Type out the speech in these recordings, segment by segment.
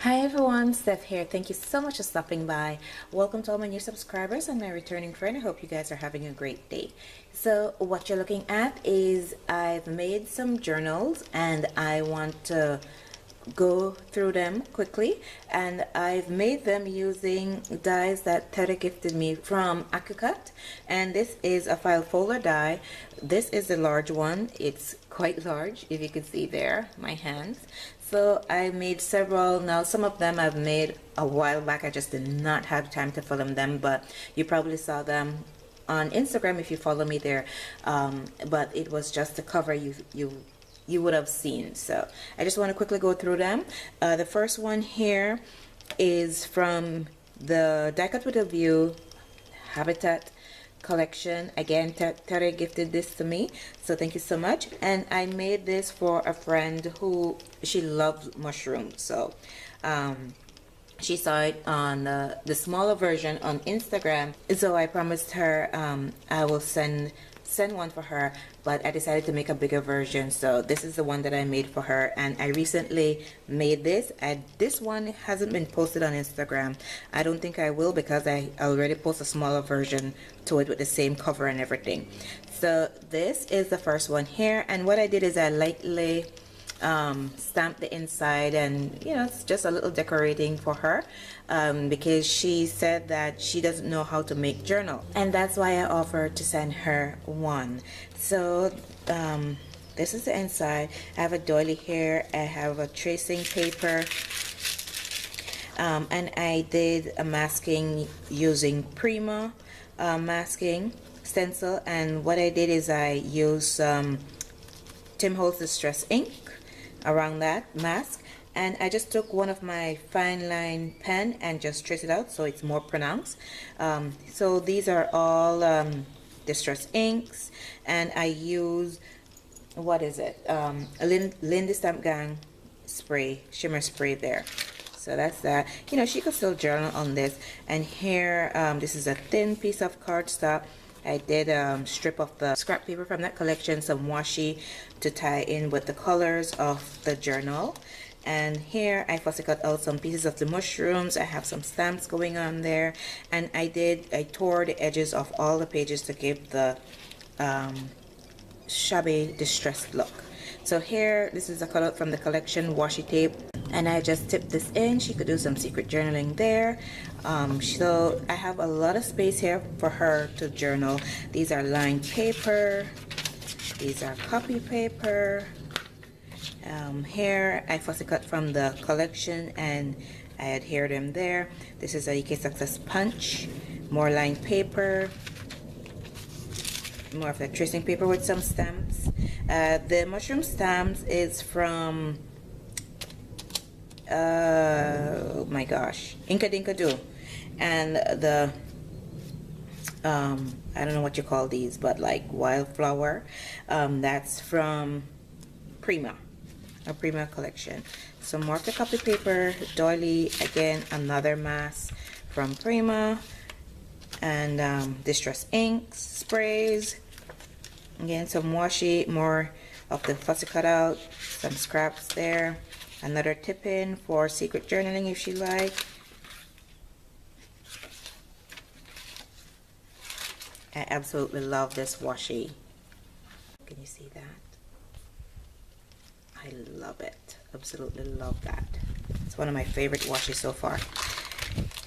Hi everyone, Steff here. Thank you so much for stopping by. Welcome to all my new subscribers and my returning friend. I hope you guys are having a great day. So what you're looking at is I've made some journals and I want to go through them quickly, and I've made them using dies that Tere gifted me from Accucut, and this is a file folder die. This is the large one. It's quite large, if you can see there, my hands. So I made several. Now some of them I've made a while back. I just did not have time to film them, but you probably saw them on Instagram if you follow me there. But it was just the cover you would have seen. So I just want to quickly go through them. The first one here is from the Die Cut with a View Habitat collection. Again, Tere gifted this to me, so thank you so much. And I made this for a friend who she loves mushrooms, so she saw it on the smaller version on Instagram, so I promised her I will send one for her, but I decided to make a bigger version, so this is the one that I made for her. And I recently made this, and this one hasn't been posted on Instagram. I don't think I will, because I already posted a smaller version to it with the same cover and everything. So this is the first one here, and what I did is I lightly stamped the inside, and you know, it's just a little decorating for her, because she said that she doesn't know how to make journal, and that's why I offered to send her one. So this is the inside. I have a doily here, I have a tracing paper, and I did a masking using Prima masking stencil, and what I did is I used Tim Holtz Distress ink around that mask, and I just took one of my fine line pen and just traced it out so it's more pronounced. So these are all distress inks, and I use, what is it, a Lindy Stamp Gang spray, shimmer spray there. So that's that. You know, she could still journal on this. And here, this is a thin piece of cardstock. I did strip of the scrap paper from that collection, some washi to tie in with the colors of the journal. And here I fussy cut out some pieces of the mushrooms. I have some stamps going on there, and I tore the edges of all the pages to give the shabby distressed look. So here, this is a cutout from the collection, washi tape, and I just tipped this in. She could do some secret journaling there. So I have a lot of space here for her to journal. These are lined paper, these are copy paper. Here I fussy cut from the collection and I adhere them there. This is a UK Success punch, more lined paper, more of the tracing paper with some stamps. The mushroom stamps is from oh my gosh, Inka Dinka Do, and the I don't know what you call these, but like wildflower, that's from Prima, a Prima collection. Some more of the copy paper, doily, again another mask from Prima, and distress inks, sprays, again some washi, more of the fussy cutout, some scraps there, another tip in for secret journaling if she like. I absolutely love this washi. Can you see that? I love it. Absolutely love that. It's one of my favorite washi so far.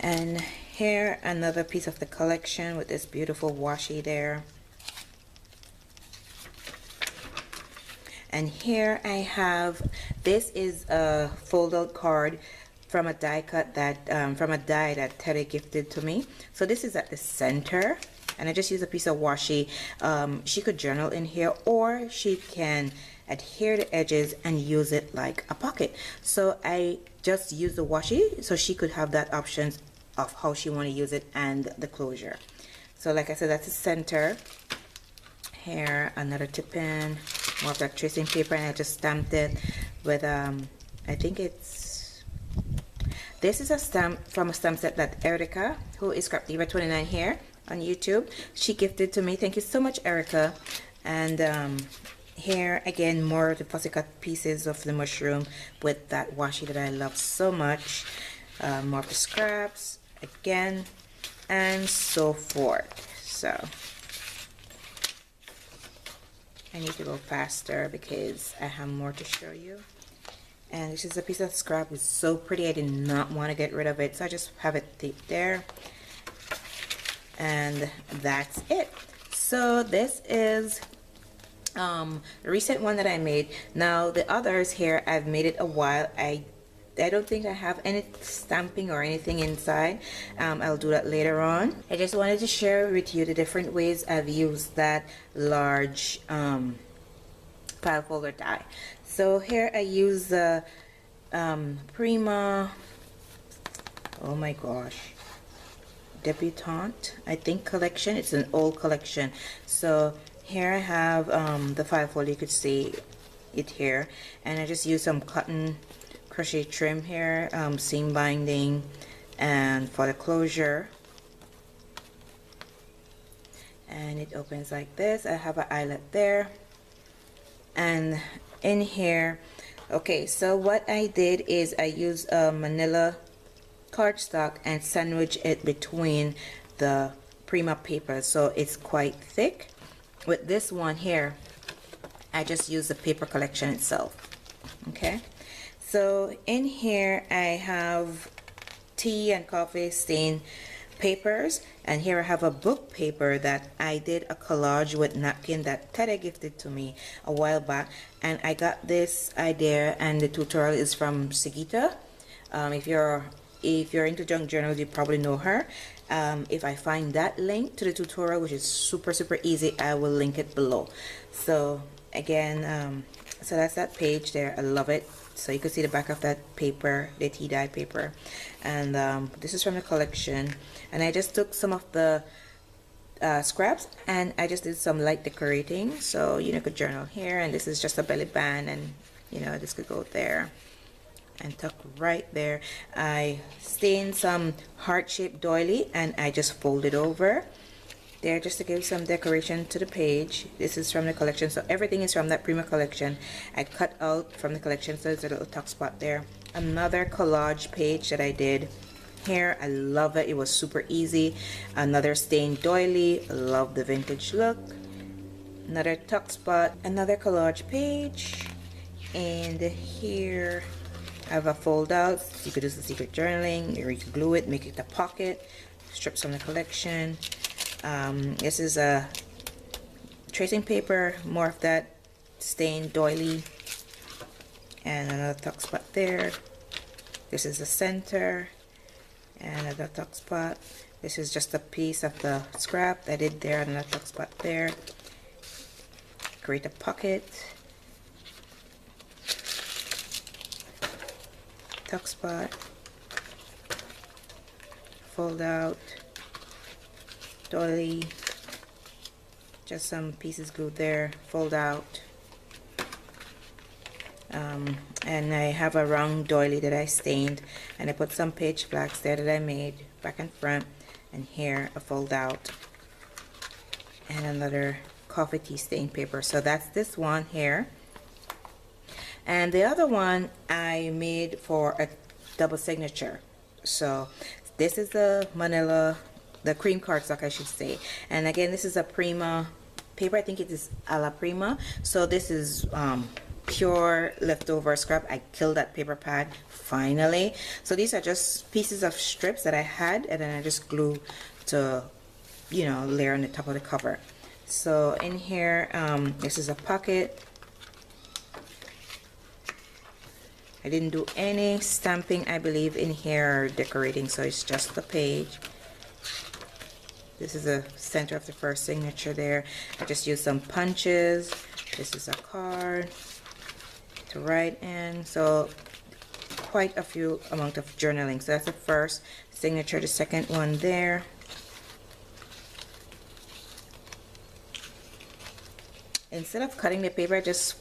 And here another piece of the collection with this beautiful washi there. And here I have, this is a fold-out card from a die cut that from a die that Tere gifted to me. So this is at the center, and I just use a piece of washi. She could journal in here, or she can adhere the edges and use it like a pocket. So I just use the washi so she could have that option of how she want to use it and the closure. So like I said, that's the center. Here another tip in, more of that tracing paper, and I just stamped it with I think it's, this is a stamp from a stamp set that Erica, who is Scrapbooks here on YouTube, she gifted to me. Thank you so much, Erica. And Here again, more of the fussy cut pieces of the mushroom with that washi that I love so much. More of the scraps again, and so forth. So I need to go faster because I have more to show you. And this is a piece of scrap. It's so pretty. I did not want to get rid of it, so I just have it taped there. And that's it. So this is the recent one that I made. Now the others here, I've made it a while. I don't think I have any stamping or anything inside. I'll do that later on. I just wanted to share with you the different ways I've used that large file folder die. So here I use the Prima, oh my gosh, Debutante, I think, collection. It's an old collection. So here I have the file folder. You could see it here, and I just use some cotton crochet trim here, seam binding, and for the closure. And it opens like this. I have an eyelet there, and in here, okay, so what I did is I used a manila cardstock and sandwich it between the Prima paper, so it's quite thick. With this one here, I just use the paper collection itself. Okay, so in here I have tea and coffee stain papers, and here I have a book paper that I did a collage with napkin that Tere gifted to me a while back, and I got this idea, and the tutorial is from Sigita. If you're into junk journals, you probably know her. If I find that link to the tutorial, which is super easy, I will link it below. So again, so that's that page there. I love it. So you can see the back of that paper, the tea dye paper, and this is from the collection. And I just took some of the scraps and I just did some light decorating. So you could journal here, and this is just a belly band, and this could go there and tuck right there. I stained some heart-shaped doily and I just folded over there just to give some decoration to the page. This is from the collection, so everything is from that Prima collection. I cut out from the collection, so there's a little tuck spot there. Another collage page that I did here. I love it. It was super easy. Another stained doily. Love the vintage look. Another tuck spot. Another collage page. And here I have a fold out. You could do some secret journaling, or you could glue it, make it a pocket. Strips from the collection. This is a tracing paper, more of that stained doily, and another tuck spot there. This is the center, and another tuck spot. This is just a piece of the scrap I did there, and another tuck spot there. Create a pocket, tuck spot, fold out, doily, just some pieces glued there, fold out, and I have a round doily that I stained, and I put some page flags there that I made back and front, and here a fold out, and another coffee tea stain paper. So that's this one here, and the other one I made for a double signature. So this is the manila, the cream cardstock I should say, and again this is a Prima paper. I think it is a la Prima. So this is pure leftover scrap. I killed that paper pad finally. So these are just pieces of strips that I had, and then I just glue to layer on the top of the cover. So in here, this is a pocket. I didn't do any stamping, I believe, in here or decorating, so it's just the page. This is the center of the first signature there. I just used some punches. This is a card to write in. So quite a few amount of journaling. So that's the first signature. The second one there. Instead of cutting the paper, I just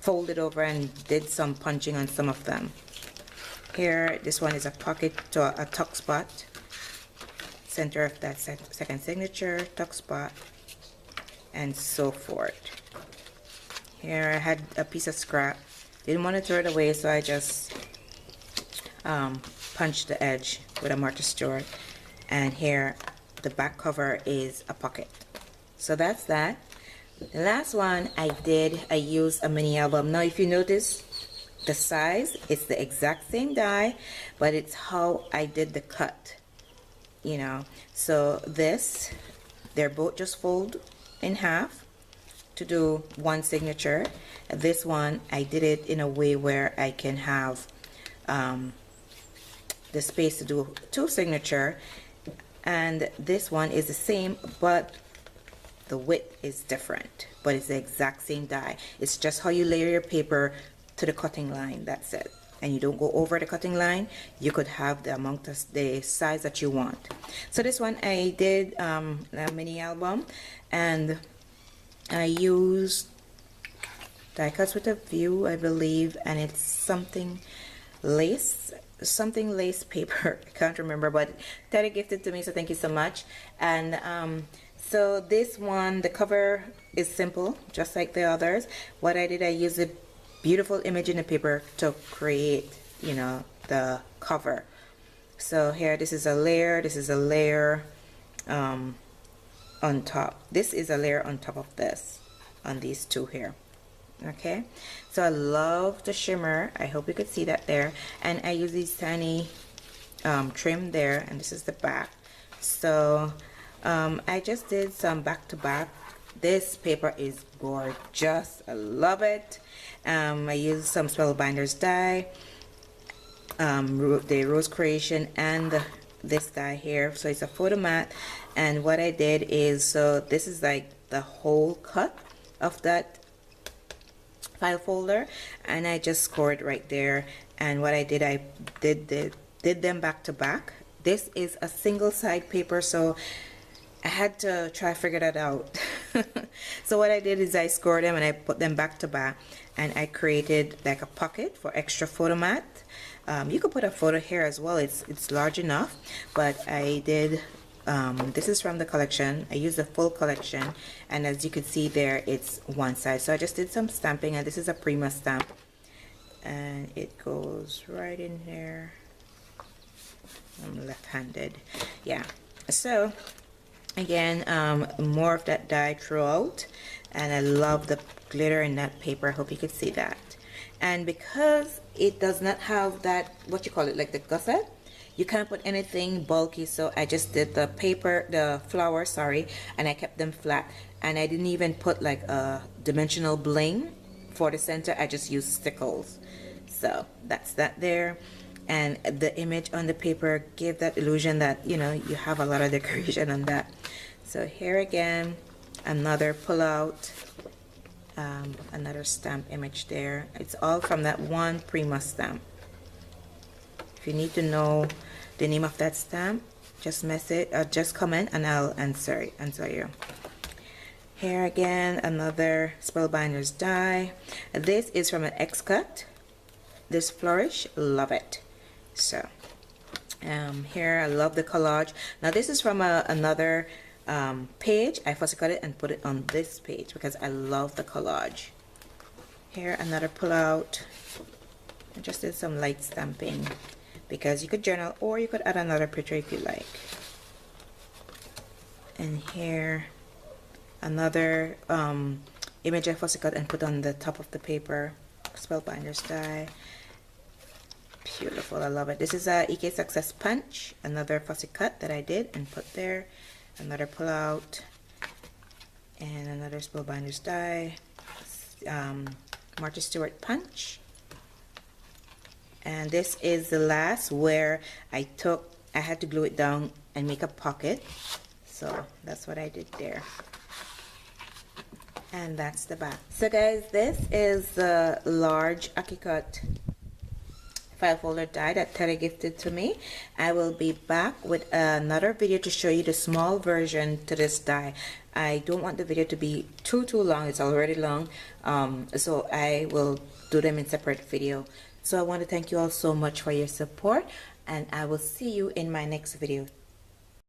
folded over and did some punching on some of them. Here, this one is a pocket to a tuck spot. Center of that second signature, tuck spot, and so forth. Here I had a piece of scrap, didn't want to throw it away, so I just punched the edge with a mortar stewart. And here the back cover is a pocket. So that's that. The last one I used a mini album. Now if you notice the size, it's the exact same die, but it's how I did the cut, you know. So this, they're both just fold in half to do one signature. This one I did it in a way where I can have the space to do two signature, and this one is the same, but the width is different, but it's the exact same die. It's just how you layer your paper to the cutting line, that's it. And you don't go over the cutting line. You could have the amount of the size that you want. So this one I did a mini album, and I used die cuts with a view, I believe, and it's something lace paper. I can't remember, but Tere gifted to me, so thank you so much. And so this one, the cover is simple, just like the others. What I did, I used a beautiful image in the paper to create, you know, the cover. So here, this is a layer, this is a layer on top. This is a layer on top of this, on these two here. Okay, so I love the shimmer. I hope you could see that there. And I use these tiny trim there, and this is the back. So I just did some back to back. This paper is gorgeous. I love it. I used some Spellbinders die, the Rose Creation, and this die here. So it's a photo mat. And what I did is, so this is like the whole cut of that file folder, and I just scored right there. And what I did, I did them back to back. This is a single side paper, so I had to try to figure that out. So what I did is I scored them and I put them back to back, and I created like a pocket for extra photo mat. You could put a photo here as well, it's large enough, but I did this is from the collection. I used the full collection, and as you can see there, it's one side. So I just did some stamping, and this is a Prima stamp, and it goes right in there. I'm left-handed, yeah. So again, more of that die throughout, and I love the glitter in that paper. I hope you could see that. And because it does not have that, what you call it, like the gusset, you can't put anything bulky, so I just did the paper, the flower, sorry, and I kept them flat. And I didn't even put like a dimensional bling for the center. I just used stickles. So that's that there. And the image on the paper gave that illusion that, you know, you have a lot of decoration on that. So here again, another pull out, another stamp image there. It's all from that one Prima stamp. If you need to know the name of that stamp, just just comment and I'll answer you. Here again, another Spellbinders die. This is from an Accucut. This Flourish, love it. So here, I love the collage. Now this is from another page. I fussy cut it and put it on this page because I love the collage. Here, another pull out. I just did some light stamping because you could journal or you could add another picture if you like. And here, another image I fussy cut and put on the top of the paper. Spellbinders die. Beautiful, I love it. This is a EK Success Punch, another fussy cut that I did and put there. Another pull out, and another Spellbinders die. Martha Stewart Punch. And this is the last where I had to glue it down and make a pocket. So that's what I did there. And that's the back. So guys, this is the large Accucut file folder die that Tere gifted to me. I will be back with another video to show you the small version to this die. I don't want the video to be too long. It's already long, so I will do them in separate video. So I want to thank you all so much for your support, and I will see you in my next video.